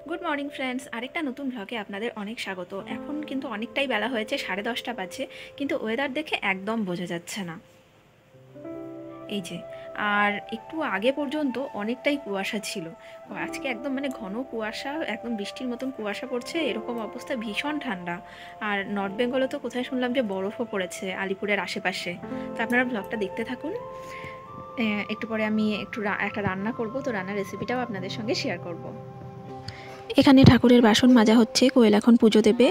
Good morning friends, আরেকটা নতুন ব্লগে আপনাদের অনেক স্বাগত। এখন কিন্তু অনেকটাই বেলা হয়েছে, 10:30 বাজে, কিন্তু ওয়েদার দেখে একদম বোঝা যাচ্ছে না। এই যে, আর একটু আগে পর্যন্ত অনেকটাই কুয়াশা ছিল। আজকে একদম ঘন কুয়াশা, একদম বৃষ্টির মতন কুয়াশা পড়ছে, এরকম অবস্থা। ভীষণ ঠান্ডা। আর নর্থ বেঙ্গলে তো কোথায় শুনলাম যে বরফও পড়েছে, আলিপুরের আশেপাশে। তো আপনারা ব্লগটা দেখতে থাকুন। একটু পরে আমি একটা রান্না করব, তো রান্নার রেসিপিটাও আপনাদের সঙ্গে শেয়ার করব। এখানে ঠাকুরের বাসন মাজা হচ্ছে, কোয়েল এখন পুজো দেবে।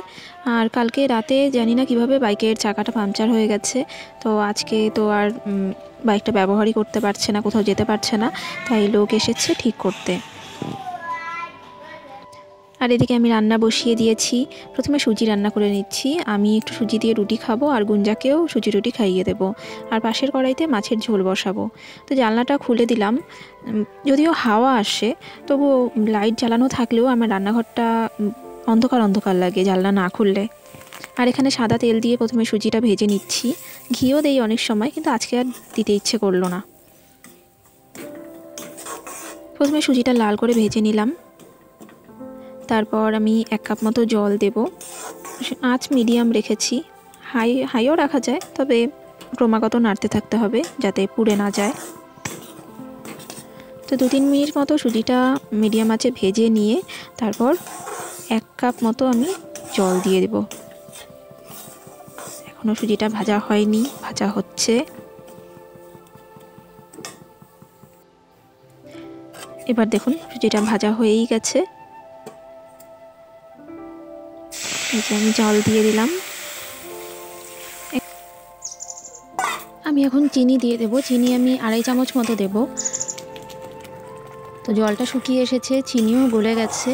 আর কালকে রাতে জানি না কিভাবে বাইকের চাকাটা পাংচার হয়ে গেছে, তো আজকে তো আর বাইকটা ব্যবহারই করতে পারছে না, কোথাও যেতে পারছে না, তাই লোক এসেছে ঠিক করতে। আর এদিকে আমি রান্না বসিয়ে দিয়েছি। প্রথমে সুজি রান্না করে নিচ্ছি। আমি একটু সুজি দিয়ে রুটি খাবো, আর গুঞ্জাকেও সুজি রুটি খাইয়ে দেবো। আর পাশের কড়াইতে মাছের ঝোল বসাবো। তো জানলাটা খুলে দিলাম, যদিও হাওয়া আসে, তবু লাইট জ্বালানো থাকলেও আমার রান্নাঘরটা অন্ধকার অন্ধকার লাগে জানলা না খুললে। আর এখানে সাদা তেল দিয়ে প্রথমে সুজিটা ভেজে নিচ্ছি। ঘিও দেই অনেক সময়, কিন্তু আজকে আর দিতে ইচ্ছে করলো না। প্রথমে সুজিটা লাল করে ভেজে নিলাম। তারপর আমি 1 কাপ মতো জল দেব। আঁচ মিডিয়াম রেখেছি, হাইও রাখা যায়, তবে ক্রমাগত নাড়তে থাকতে হবে যাতে পুড়ে না যায়। তো 2-3 মিনিট মতো সুজিটা মিডিয়াম আঁচে ভেজে নিয়ে তারপর 1 কাপ মতো আমি জল দিয়ে দেব। এখনও সুজিটা ভাজা হয়নি, ভাজা হচ্ছে। এবার দেখুন সুজিটা ভাজা হয়েই গেছে। আমি জল দিয়ে দিলাম। আমি এখন চিনি দিয়ে দেব। চিনি আমি 2.5 চামচ মতো দেব। তো জলটা শুকিয়ে এসেছে, চিনিও গলে গেছে।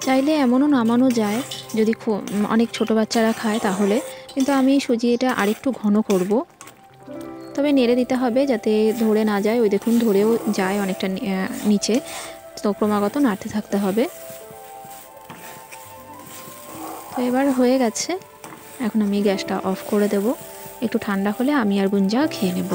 চাইলে এমনও নামানো যায় যদি অনেক ছোট বাচ্চারা খায় তাহলে, কিন্তু আমি সুজি এটা আরেকটু ঘন করব। তবে নেড়ে দিতে হবে যাতে ধরে না যায়। ওই দেখুন ধরেও যায় অনেকটা নিচে, তো ক্রমাগত নাড়তে থাকতে হবে। তো এবার হয়ে গেছে। এখন আমি গ্যাসটা অফ করে দেব। একটু ঠান্ডা হলে আমি আর গুঞ্জা খেয়ে নেব।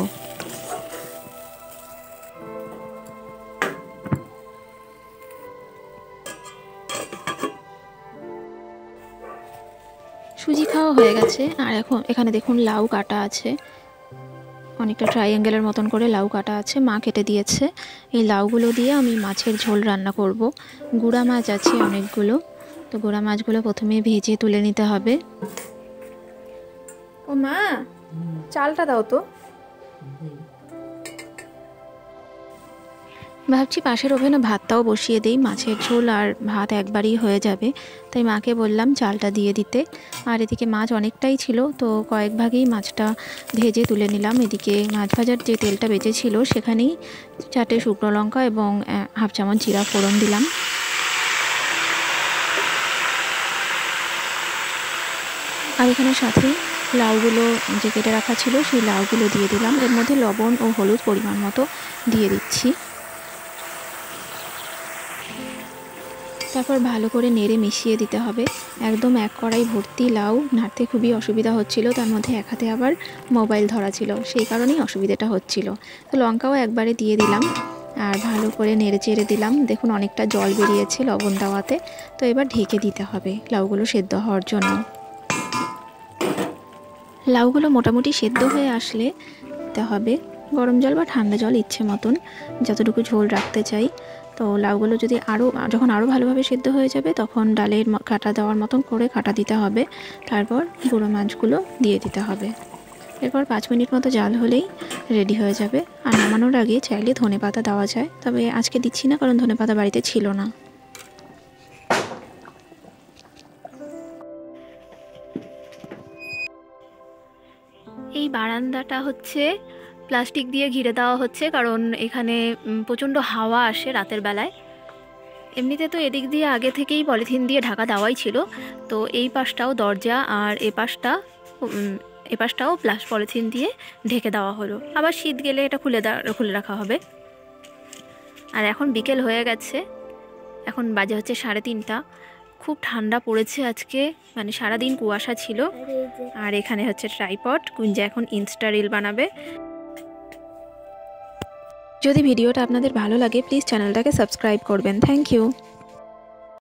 সুজি খাওয়া হয়ে গেছে। আর এখন এখানে দেখুন লাউ কাটা আছে, অনেকটা ট্রাইঅ্যাঙ্গেলের মতন করে লাউ কাটা আছে, মা কেটে দিয়েছে। এই লাউগুলো দিয়ে আমি মাছের ঝোল রান্না করব। গুঁড়া মাছ আছে অনেকগুলো, তো গুঁড়া মাছগুলো প্রথমে ভেজে তুলে নিতে হবে। ও মা, চালটা দাও তো। ভাবছি পাশের ওভেনে ভাতটাও বসিয়ে দিই, মাছের ঝোল আর ভাত একবারই হয়ে যাবে। তাই মাকে বললাম চালটা দিয়ে দিতে। আর এদিকে মাছ অনেকটাই ছিল, তো কয়েক ভাগেই মাছটা ভেজে তুলে নিলাম। এদিকে মাছ ভাজার যে তেলটা বেঁচেছিল সেখানেই 4টে শুকনো লঙ্কা এবং 1/2 চামচ জিরা ফোড়ন দিলাম। আর এখানে সাথে লাউগুলো যে কেটে রাখা ছিল সেই লাউগুলো দিয়ে দিলাম। এর মধ্যে লবণ ও হলুদ পরিমাণ মতো দিয়ে দিচ্ছি। তারপর ভালো করে নেড়ে মিশিয়ে দিতে হবে। একদম 1 কড়াই ভর্তি লাউ, নাড়তে খুবই অসুবিধা হচ্ছিল। তার মধ্যে এক হাতে আবার মোবাইল ধরা ছিল, সেই কারণেই অসুবিধাটা হচ্ছিল। তো লঙ্কাও একবারে দিয়ে দিলাম আর ভালো করে নেড়ে চেড়ে দিলাম। দেখুন অনেকটা জল বেরিয়েছে লবণ দেওয়াতে। তো এবার ঢেকে দিতে হবে লাউগুলো সেদ্ধ হওয়ার জন্য। লাউগুলো মোটামুটি সেদ্ধ হয়ে আসলে দিতে হবে গরম জল বা ঠান্ডা জল, ইচ্ছে মতন যতটুকু ঝোল রাখতে চাই। তো লাউগুলো যদি যখন আরও ভালোভাবে সেদ্ধ হয়ে যাবে তখন ডালের কাঁটা দেওয়ার মতন করে কাঁটা দিতে হবে। তারপর গুঁড়ো মাছগুলো দিয়ে দিতে হবে। এরপর 5 মিনিট মতো জাল হলেই রেডি হয়ে যাবে। আর নামানোর আগে চাইলে ধনেপাতা দেওয়া যায়, তবে আজকে দিচ্ছি না কারণ ধনেপাতা বাড়িতে ছিল না। এই বারান্দাটা হচ্ছে প্লাস্টিক দিয়ে ঘিরে দেওয়া হচ্ছে, কারণ এখানে প্রচণ্ড হাওয়া আসে রাতের বেলায়। এমনিতে তো এদিক দিয়ে আগে থেকেই পলিথিন দিয়ে ঢাকা দেওয়াই ছিল, তো এই পাশটাও দরজা আর এপাশটাও পলিথিন দিয়ে ঢেকে দেওয়া হলো। আবার শীত গেলে এটা খুলে রাখা হবে। আর এখন বিকেল হয়ে গেছে, এখন বাজে হচ্ছে 3:30। খুব ঠান্ডা পড়েছে আজকে, সারাদিন কুয়াশা ছিল। আর এখানে হচ্ছে ট্রাইপড, গুঞ্জা এখন ইনস্টা রিল বানাবে। যদি ভিডিওটা আপনাদের ভালো লাগে প্লিজ চ্যানেলটাকে সাবস্ক্রাইব করবেন। Thank you.